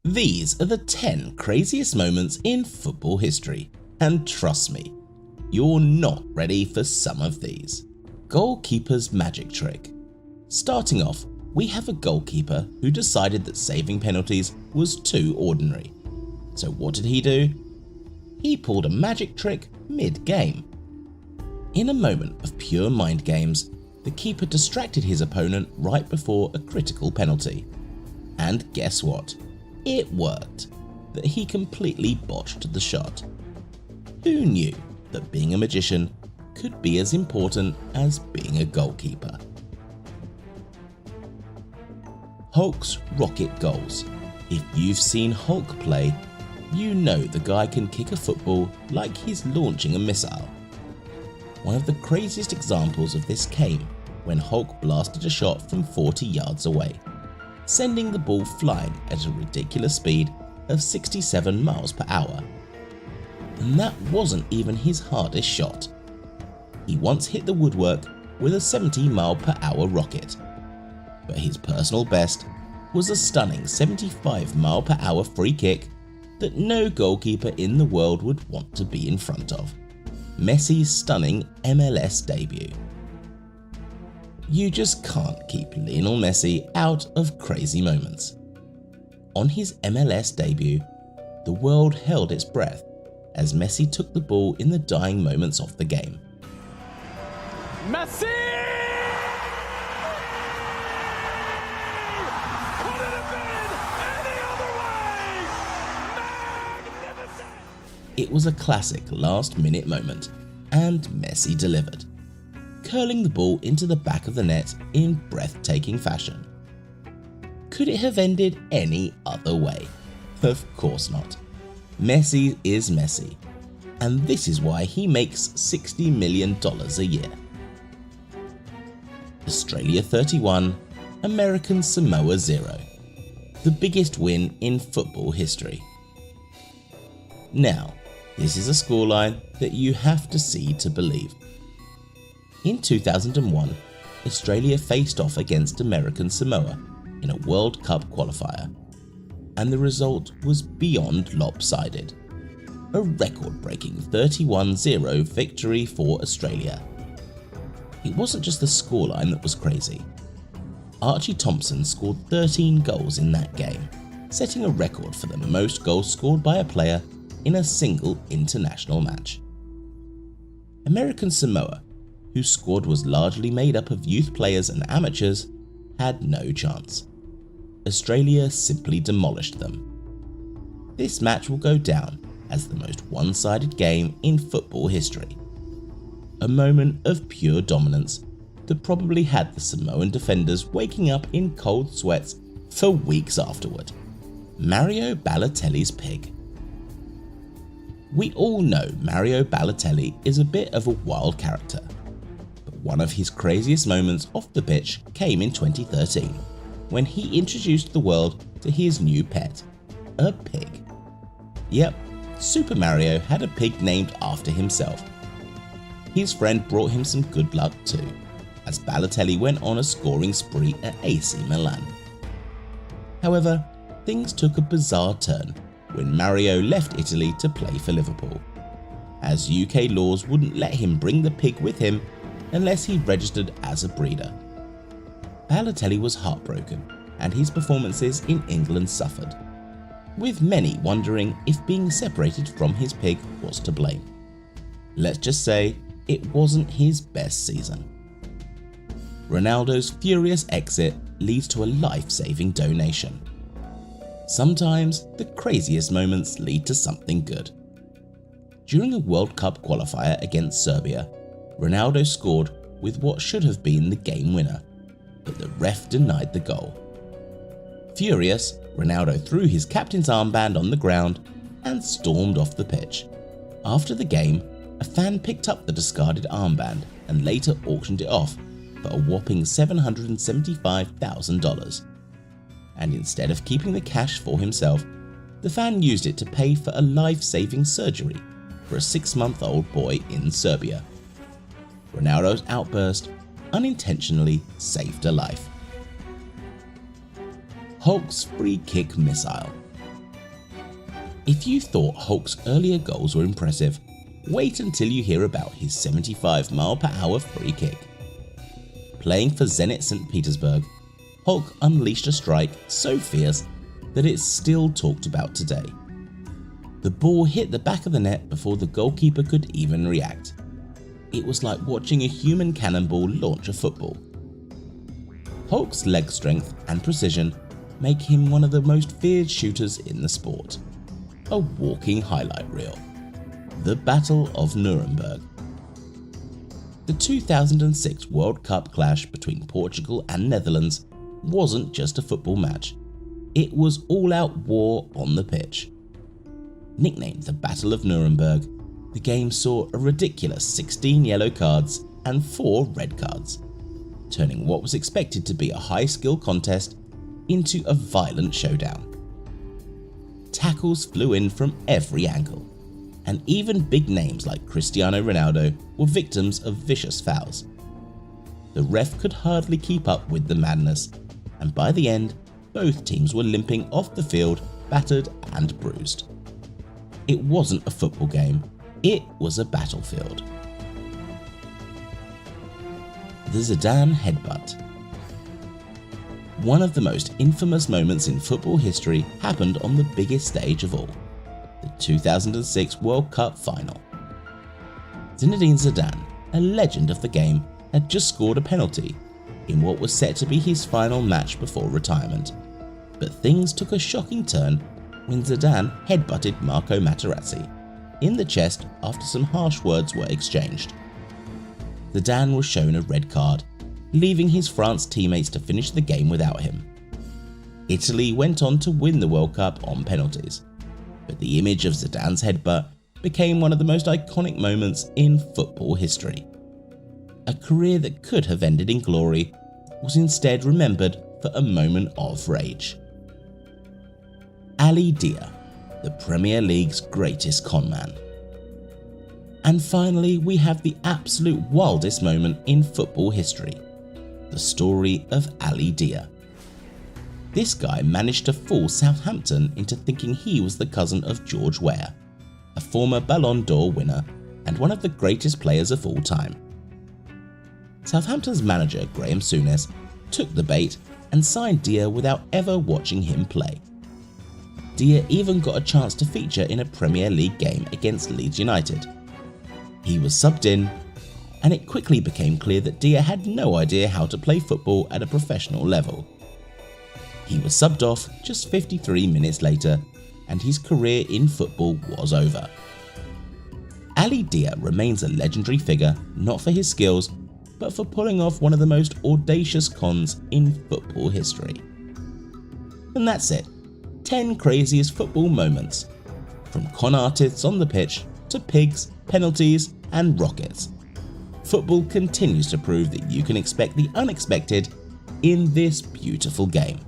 These are the 10 craziest moments in football history, and trust me, you're not ready for some of these. Goalkeeper's magic trick. Starting off, we have a goalkeeper who decided that saving penalties was too ordinary. So what did he do? He pulled a magic trick mid-game. In a moment of pure mind games, the keeper distracted his opponent right before a critical penalty. And guess what? It worked, that he completely botched the shot. Who knew that being a magician could be as important as being a goalkeeper? Hulk's rocket goals. If you've seen Hulk play, you know the guy can kick a football like he's launching a missile. One of the craziest examples of this came when Hulk blasted a shot from 40 yards away, sending the ball flying at a ridiculous speed of 67 miles per hour. And that wasn't even his hardest shot. He once hit the woodwork with a 70 mile per hour rocket, but his personal best was a stunning 75 mile per hour free kick that no goalkeeper in the world would want to be in front of. Messi's stunning MLS debut. You just can't keep Lionel Messi out of crazy moments. On his MLS debut, the world held its breath as Messi took the ball in the dying moments of the game. Messi! Could it have been any other way? Magnificent! It was a classic last-minute moment, and Messi delivered, curling the ball into the back of the net in breathtaking fashion. Could it have ended any other way? Of course not. Messi is Messi, and this is why he makes $60 million a year. Australia 31, American Samoa 0. The biggest win in football history. Now, this is a scoreline that you have to see to believe. In 2001, Australia faced off against American Samoa in a World Cup qualifier, and the result was beyond lopsided. A record-breaking 31-0 victory for Australia. It wasn't just the scoreline that was crazy. Archie Thompson scored 13 goals in that game, setting a record for the most goals scored by a player in a single international match. American Samoa, whose squad was largely made up of youth players and amateurs, had no chance. Australia simply demolished them. This match will go down as the most one-sided game in football history. A moment of pure dominance that probably had the Samoan defenders waking up in cold sweats for weeks afterward. Mario Balotelli's pig. We all know Mario Balotelli is a bit of a wild character, but one of his craziest moments off the pitch came in 2013 when he introduced the world to his new pet, a pig. Yep, Super Mario had a pig named after himself. His friend brought him some good luck too, as Balotelli went on a scoring spree at AC Milan. However, things took a bizarre turn when Mario left Italy to play for Liverpool, as UK laws wouldn't let him bring the pig with him unless he registered as a breeder. Balotelli was heartbroken, and his performances in England suffered, with many wondering if being separated from his pig was to blame. Let's just say it wasn't his best season. Ronaldo's furious exit leads to a life-saving donation. Sometimes the craziest moments lead to something good. During a World Cup qualifier against Serbia, Ronaldo scored with what should have been the game winner, but the ref denied the goal. Furious, Ronaldo threw his captain's armband on the ground and stormed off the pitch. After the game, a fan picked up the discarded armband and later auctioned it off for a whopping $775,000. And instead of keeping the cash for himself, the fan used it to pay for a life-saving surgery for a 6-month-old boy in Serbia. Ronaldo's outburst unintentionally saved a life. Hulk's free kick missile. If you thought Hulk's earlier goals were impressive, wait until you hear about his 75-mile-per-hour free kick. Playing for Zenit St. Petersburg, Hulk unleashed a strike so fierce that it's still talked about today. The ball hit the back of the net before the goalkeeper could even react. It was like watching a human cannonball launch a football. Hulk's leg strength and precision make him one of the most feared shooters in the sport. A walking highlight reel. The Battle of Nuremberg. The 2006 World Cup clash between Portugal and Netherlands wasn't just a football match. It was all-out war on the pitch. Nicknamed the Battle of Nuremberg, the game saw a ridiculous 16 yellow cards and 4 red cards, turning what was expected to be a high-skill contest into a violent showdown. Tackles flew in from every angle, and even big names like Cristiano Ronaldo were victims of vicious fouls. The ref could hardly keep up with the madness, and by the end, both teams were limping off the field, battered and bruised. It wasn't a football game, it was a battlefield. The Zidane Headbutt. One of the most infamous moments in football history happened on the biggest stage of all, the 2006 World Cup final. Zinedine Zidane, a legend of the game, had just scored a penalty in what was set to be his final match before retirement. But things took a shocking turn when Zidane headbutted Marco Materazzi in the chest after some harsh words were exchanged. Zidane was shown a red card, leaving his France teammates to finish the game without him. Italy went on to win the World Cup on penalties, but the image of Zidane's headbutt became one of the most iconic moments in football history. A career that could have ended in glory was instead remembered for a moment of rage. Ali Dia, the Premier League's greatest conman. And finally, we have the absolute wildest moment in football history, the story of Ali Dia. This guy managed to fool Southampton into thinking he was the cousin of George Weah, a former Ballon d'Or winner and one of the greatest players of all time. Southampton's manager Graham Souness took the bait and signed Dia without ever watching him play. Dia even got a chance to feature in a Premier League game against Leeds United. He was subbed in, and it quickly became clear that Dia had no idea how to play football at a professional level. He was subbed off just 53 minutes later, and his career in football was over. Ali Dia remains a legendary figure not for his skills, but for pulling off one of the most audacious cons in football history. And that's it. 10 craziest football moments, from con artists on the pitch to pigs, penalties and rockets. Football continues to prove that you can expect the unexpected in this beautiful game.